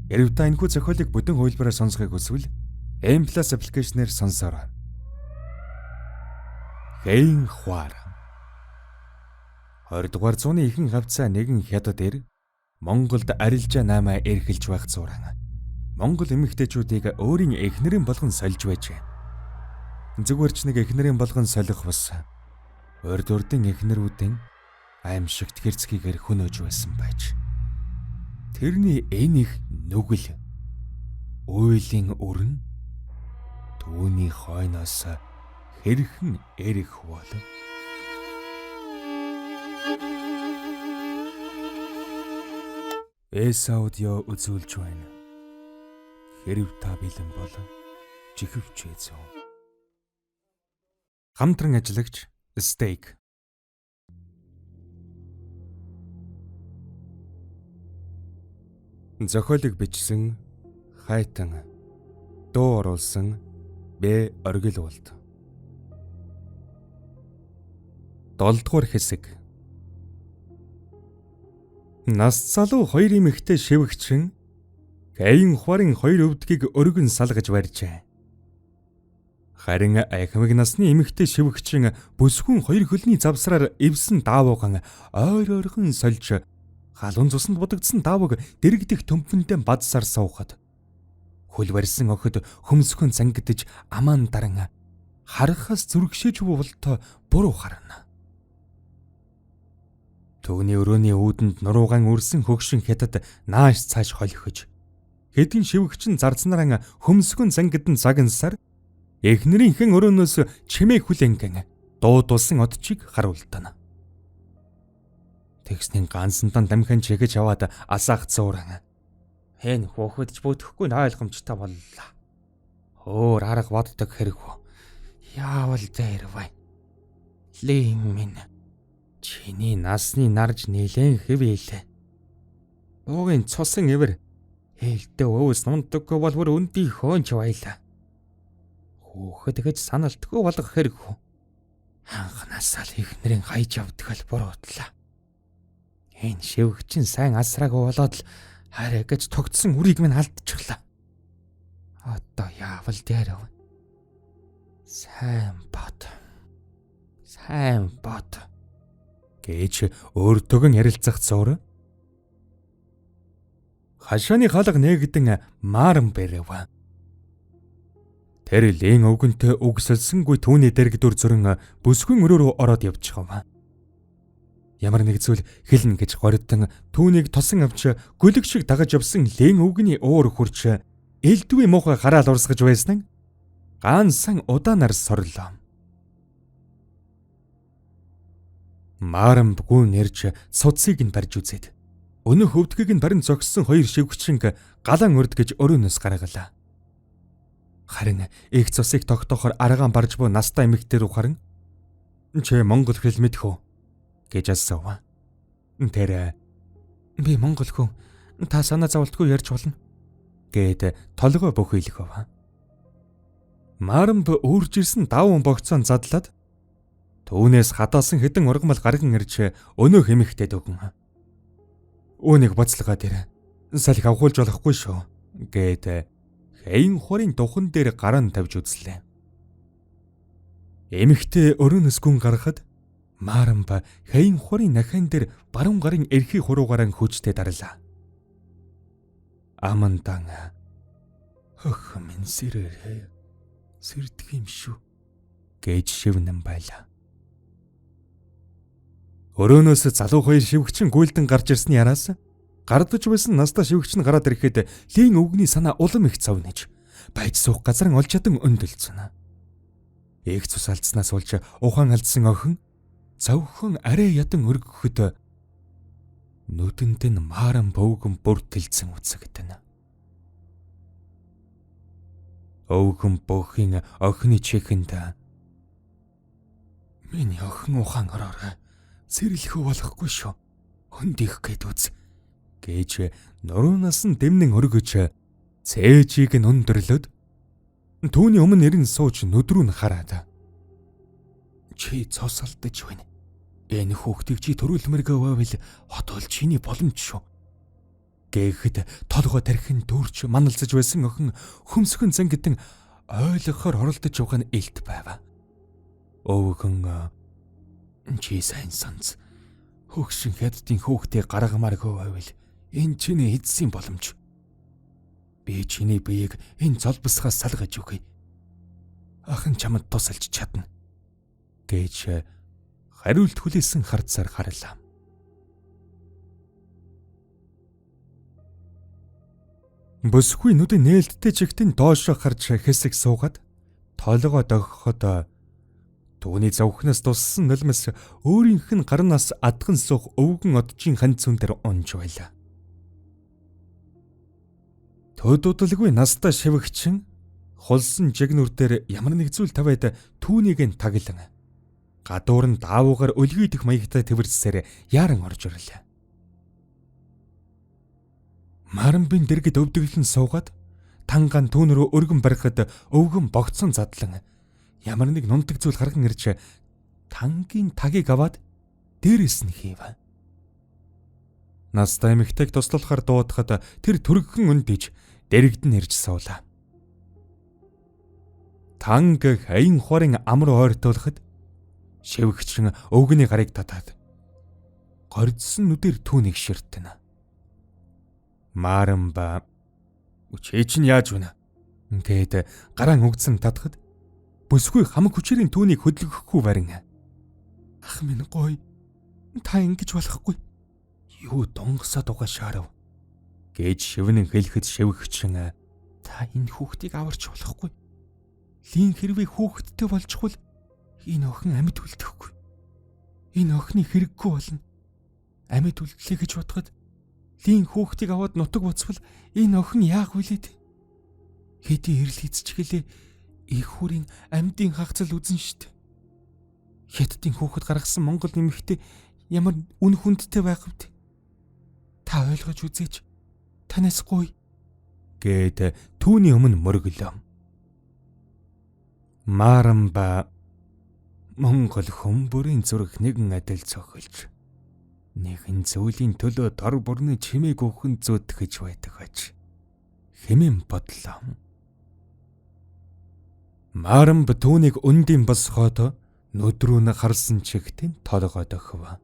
Хэрв та энэхүү зохиолыг бүдүүн хувилбараар сонсохыг хүсвэл M+ аппликейшнээр сонсоорой. Хэн хуар 20 дугаар зууны ихэнх хавцаа нэгэн хятад Монголд арилжаа наамаа эрхэлж байх зураг. Монгол эмэгтэйчүүдийг өөрийн эхнэрийн болгон сольж байжээ. Зүгээр ч нэг эхнэрийн болгон солих бус. Урд урдын эхнэрүүдийн аимшигт хэрцгийгээр хөнөөж байсан байж. Тэрний энэ их нүгэл уйлын өрн түүний хойноос хэрхэн эрэх бол аудио үзүүлж байна. Хэрв та бэлэн бол жихвч эзэн. Хамтран ажиллагч Стейк. Зохиолыг бичсэн Хайтан. Дуу оруулсан Б. Оргил Улд. 7 дугаар хэсэг. Нас залуу хоёр эмэгтэй шивгчин Хэн хуарын хоёр өвдгийг өргөн салгаж барьжээ. Харин ахмаг насны эмэгтэй шивгчин бүсгүн хоёр хөлний завсраар эвсэн даавууган ойр ойрхон сольж халуун цуснд будагдсан даавууг дэрэгдэх төмпөндөө бадсаар суухад хөл барьсан охид хөмсгөн цангидж амаан даран харахаас зүрхшээж болтоо буруу харна. Төгний өрөөний үүдэнд нуруугаан үрсэн хөгшин хятад нааш цааш холихож хэдин шивгчин зарцнараа хөмсгөн цангидан загнасаар эхнэрийнхэн өрөөнөөс чимээ хүлэнгэн дуудулсан одчиг харуултана. Тэгснийн ганцхан дамхан чигэж аваад асаах зууран. Хэн хөөхөдж бүтэхгүй ойлгомжтой боллоо. Өөр арга боддог хэрэггүй. Яавал дээр бай. Лин минь. Чиний насны нарж нилэн хэвээлээ. Уугийн цусан ивэр хэлдэ өвс нундаггүй бол бүр үндий хөөнч байлаа. Хөөхөд гэж саналтгүй болгох хэрэггүй. Анханасаа л ихнэрийн хайж авдаг л буруудлаа. Энэ шивгчин сайн асраагүй болоод л хараа гэж тогтсон үрийг минь алдчихлаа. Одоо яавал дээр вэ? Сайн бод гэж өөртөөгөн ярилцах зур. Хашааны хаалга нээгдэн мааран бэрэв. Тэр лэн өвгөнтэй үгсэлсэнгүй түүний дэрэгдүр зөрөн бүсгүн өрөө рүү ороод явчихав. Ямар нэг зүйл хэлнэ гэж гордон түүнийг тосон авч гөлөг шиг дагаж явсан лэн өвгний уур хурч элдвээ муухай хараал урсгаж байсан нь гансан удаанаар сорлоо. Маарам гүн нэрж суцыг нь барьж үзээд өнөх өвдгийг нь барин зогссон хоёр шивгчин галан урд гэж өрөөнөөс гаргалаа. Харин их цусыг тогтоохоор аргаан барж буй настай эмэгтэй рүү харан "Чи монгол хэл мэдэх үү?" гэж асуув. Тэр "Би монгол хүн. Та санаа зовлтгүй ярьж болно" гэд толгой бөхөөлгөв. Маарамд өөрж ирсэн даван богцоон задлаад түүнээс хадаасан хэдэн ургамал гарган ирж өнөөх эмэгтэйд өгөн. "Үүнийг боцлогоо дээр салхи авахулж болохгүй шүү" гэд хэн хуарын духан дээр гараа тавьж үзлээ. Эмэгтэй өрөөнөөс гүн гаргахад Маарамба хэн хуарын нахайн дээр баруун гарын эрхий хуруугаараа хүчтэй дарлаа. Амандан "Хөх минь сэрдэг юм шүү" гэж шивнэн байлаа. Өрөөнөөс залуу хоёр шивгчин гүйлдэн гарч ирсний араас гардаж байсан настай шивгчин гараад ирэхэд лин өвгний санаа улам их цовнож байж суух газар олж чадан өндөлцөн. Их цус алдснаас болж ухаан алдсан охин зөвхөн арай ядан өргөхөд нүдэнд нь мааран бөвгөн бүртэлцэн үзэгдэнэ. Өвгөн бөхийн охины чихэнд "Миний охин ухаан ороорой. Сэрлэхүү болохгүй шүү. Хөндих гээд үз" гэж нуруунаас нь дэмнэн өргөж цээжийг нь өндөрлөд түүний өмнө ирэн сууж нүдрүү нь хараад "Чи цосолдож байна. Энэ хүүхдийг чи төрүүлмэргээ байвал хот бол чиний боломж шүү" Гэхэд толгой тархин дүүрч маналцаж байсан охин хөмсгөн зангидэн ойлгохоор оролдож байгаа нь илт байв. Өвгөн чи сайн сонц. Хөгшин хятадын хүүхдээ гаргамааргүй байвал энэ чиний эцсийн боломж. Би чиний биеийг энэ золбосхоос салгаж өгье. Ахын чамд тусалж чадна гэж хариулт хүлээсэн харцаар харлаа. Бүсгүй нүдэн нээлттэй чигтэн доошоо харж хэсэг суугаад толгой догхоход түүний завхнаас туссан нулимс өөрийнх нь гарнаас адхан суух өвгөн оджийн хань цүн дээр унж байлаа. Төдөөдөлгүй настай шивгчин хулсан жигнүр дээр ямар нэг зүйл тавиад түүнийг нь таглан гадуур нь даавуугаар өлгийдэх маягтай твэрсээр яаран орж ирлээ. Маранбын дэргэд өвдөглөн суугаад тангаан түүн рүү өргөн барихад өвгөн богцсон задлан ямар нэг нундаг зүйл гарган ирж тангийн тагийг аваад дээрээс нь хийв. Настай эмэгтэйг туслахаар дуудахад тэр түргхэн өндөж дэрэгд нь ирж суулаа. Танг хаян хорын ам руу ойртуулахад шивгчин өвгөний гарыг татаад гордсон нүдээр түүнийг ширтэнэ. Маранба чи чинь яаж вэнэ гээд гараан өгцөн татхад бүсгүй хамаг хүчээрийн түүнийг хөдөлгөхгүй барин ах минь гоё та ингэж болохгүй юу донгосоод угаашаарав гэж шивнэн хэлэхэд шивгчин та энэ хүүхдийг аварч болохгүй лин хэрвээ хүүхэдтэй болчихвол энэ охин амьд үлдэхгүй энэ охины хэрэггүй болно амьд үлдлээ гэж бодоход лин хүүхдийг аваад нутаг буцвал энэ охин яах вүлээд хэдий эрэл хийцчихлээ их хүрийн амьдын хагцал үзэн штт хятадын хүүхэд гаргасан монгол нэмэгтэй ямар үн хүндтэй байх вэ та ойлгож үзээч танаас гоё гээд түүний өмнө мөргөлөө. Маранба монгол хүмүүрийн зүрх нэгэн адил цохилж нэгэн зүйлийн төлөө дор бүрний чимээг өхөн зөөдгөж байдаг аж хэмээн бодлоо. Маранба түүнийг өндийн босгоод нүдрүү нь харсан чигтэн толгойд өгв.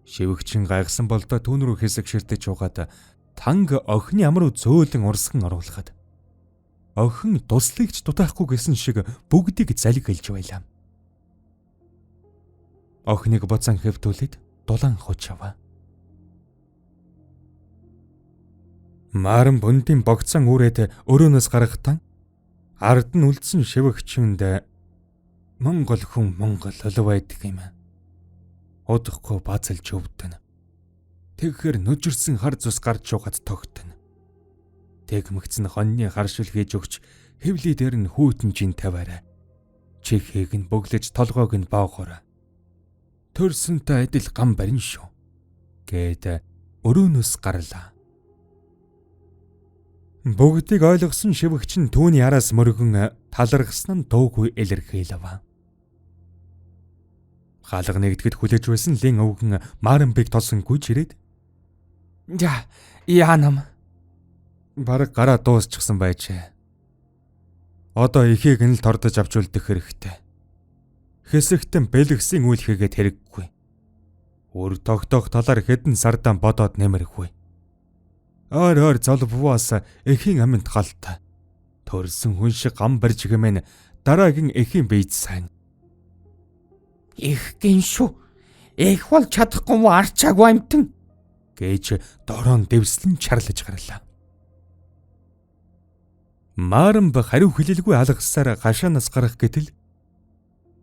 Шивгчин гайхсан болдоо түүн рүү хэсэг ширтэж угаад танг охины ам руу зөөлөн урсган оруулахад охин туслахч дутаахгүй гэсэн шиг бүгдийг залиг хэлж байлаа. Охиныг буцаан хэвтүүлээд дулаан хуч аваа. Маран бүндийн богцон үрээд өрөөнөөс гарахтан ард нь үлдсэн шивгчэнд монгол хүн монгол олов байдаг юм. Удахгүй базалж өвдөн. Тэгэхэр нүжирсэн хар цус гарч угаад тогтно. Тэгмэгцэн хоньны харшил хийж өгч хэвлий дээр нь хүүтэнжин тавиараа. Чихийг нь бөглөж толгойг нь баахаараа. Төрсөнтэй адил гам барин шүү гээд өрөөнөөс гарлаа. Бүгдийг ойлгосон шивгчин түүний араас мөргөн талархсан нь дуугүй илэрхийлв. Хаалга нэгдэхэд хүлээж байсан лин өвгөн Маранбыг толсонгүй чирээд яанам бараг гараа дуусчихсан байжээ. Одоо ихийг нь л тордож авч үлдэх хэрэгтэй. Хэсэгтэн бэлгсэн үйл хийгээд хэрэггүй. Өр тогтоох талаар хэдэн сардаан бодоод нэмэргүй. Ойр золбвоос эхийн аминд галт. Төрсөн хүн шиг гам барж гэмэн дараагийн эхийн бийц сайн. Их гиншүү. Их бол чадахгүй арчаагүй амтэн гэж дорон дэвслэн чарлаж гарлаа. Маранба хариу хэлэлгүй алгасаар гашаанаас гарах гэтэл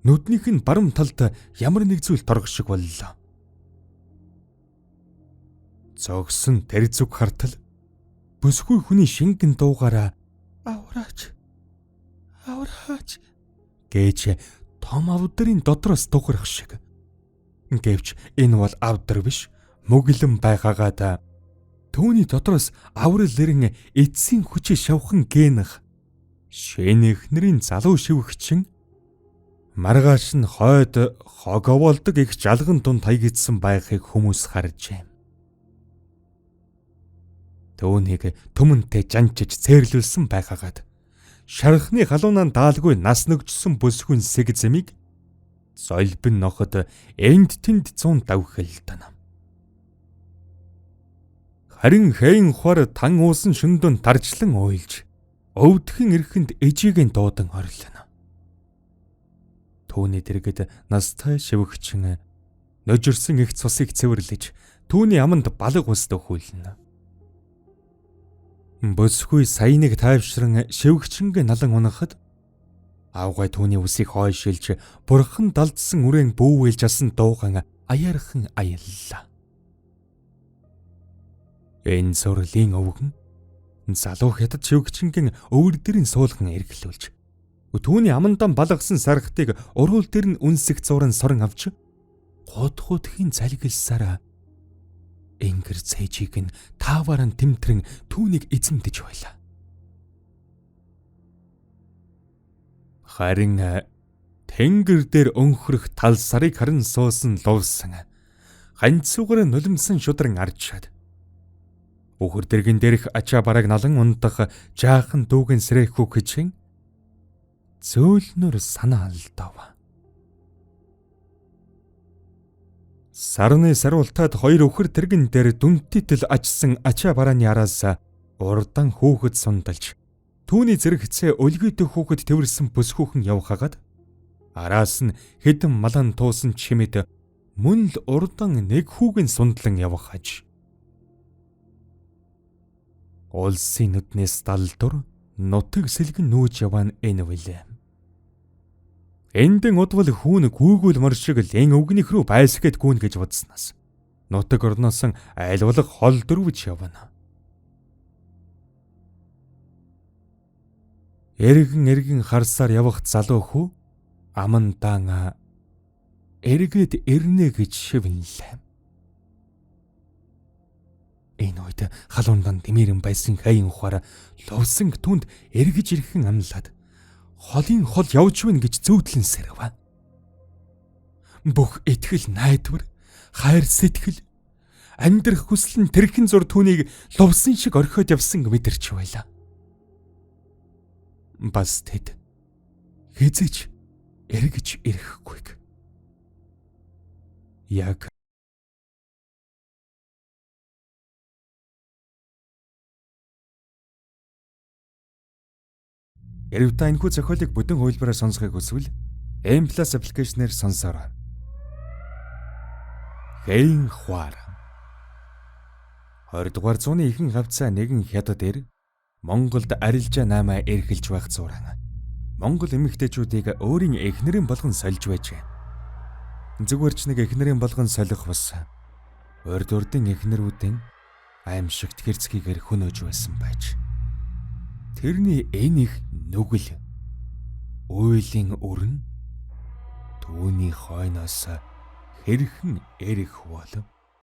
нүднийх нь баруун талд ямар нэг зүйл торгох шиг боллоо. Зогсон тэр зүг хартал бүсгүй хүний шингэн дуугаараа авраач гэж том авдрын дотроос дуурах шиг. Гэвч энэ бол авдар биш, мөглөн байгаагаад түүний дотроос аврал ирэн эцсийн хүчээ шавхан гэнэх шэнэхнэрийн залуу шивгчин маргааш нь хойд хог оволдог их жалган дунд хаягдсан байхыг хүмүүс харжээ. Түүнийг түмэнтэй жанчиж цээрлүүлсэн байгаагаад шархны халуунаар даалгүй нас нөгжсөн бүсгүн сэг зэмийг золбин ноход энд тэнд 100 давхилтана. Харин хэйн ухаар тан уусан шөндөнд таржлан уйлж өвдгөн эрхэнд ижигийн дуудан орлоно. Түүний дэргэд настай шивгчин ножирсан их цусыг цэвэрлэж түүний аманд балга усд өхүүлнэ. Бөсгүй саяныг тайвшран шивгчингээ налан унахад аавгай түүний үсийг хойшилж бурхан далдсан үрээн бүүвэлж асан дууган аяархан аяллаа. Энэ зурлийн өвгөн залуу хятад шивгчингийн өвөр дэрийн суулган эргэлүүлж түүний амандан балгасан сархтыг уруул дээр нь үнсэх зуран сорон авч гудхуудхийн залгилсараа энгэр цээжийг нь тааваран тэмтрэн түүнийг эзэмдэж байлаа. Харин тэнгэр дээр өнхрөх тал сарыг харин суусан лувсан ганцугаар нулимсан шудран арчаад үхэр дэргэн дээрх ачаа бараг налан ундах жаахан дүүгэн сэрэх хүчийн зөөлнөр санаа алдав. Сарны саруултад хоёр үхэр тэргэн дээр дүнтитэл ажсан ачаа барааны араас урдан хүүхэд сундалж түүний зэрэгцээ өлгийтэй хүүхэд тэрсэн бүсгүйхэн явхагаад араас нь хэдэн малан туусан чимэд мөн л урдан нэг хүүгийн сундлан явхаж улсын нүднээс далдур нутаг сэлгэн нүүж яваан энэ вилээ. Эндэн удвал хүүн гүйгүүл мөр шиг лэн өвгнийх рүү байсгээд гүн гэж бодсноос нутаг орноос айлвалга хол дөрвж явна. Эргэн харсаар явах залуу хүү амандаан эргээд ирнэ гэж шивнэлээ. Энэ үед халуундан дэмэрэн байсан хайн ухаар лувсан түнд эргэж ирэхэн амлаад холын хол явж байна гэж зөөдлөн сэрвэ. Бүх итгэл найдвар, хайр сэтгэл, амьдрах хүсэл нь тэрхэн зур түүнийг лувсан шиг орхиод явсан мэдэрч байлаа. Бас тэд хэзэж эргэж ирэхгүйг. Яг Хэрв та энэхүү зохиолыг бүдэн хувилбараар сонсохыг хүсвэл M+ аппликейшнээр сонсоорой. Хэйн хуар 20 дугаар зууны ихэнх хавцаа нэгэн хятад эр Монголд арилжаа наамаа эргэлж байх зураг. Монгол эмэгтэйчүүдийг өөрийн эхнэрийн болгон сольж байжээ. Зүгээрч нэг эхнэрийн болгон солих бас урд урдын эхнэрүүдийн аимшигт хэрцгийгээр хөнөөж байсан байж. Тэрний энэ их нүгэл уйлын өрн түүний хойноос хэрхэн эрэх болов?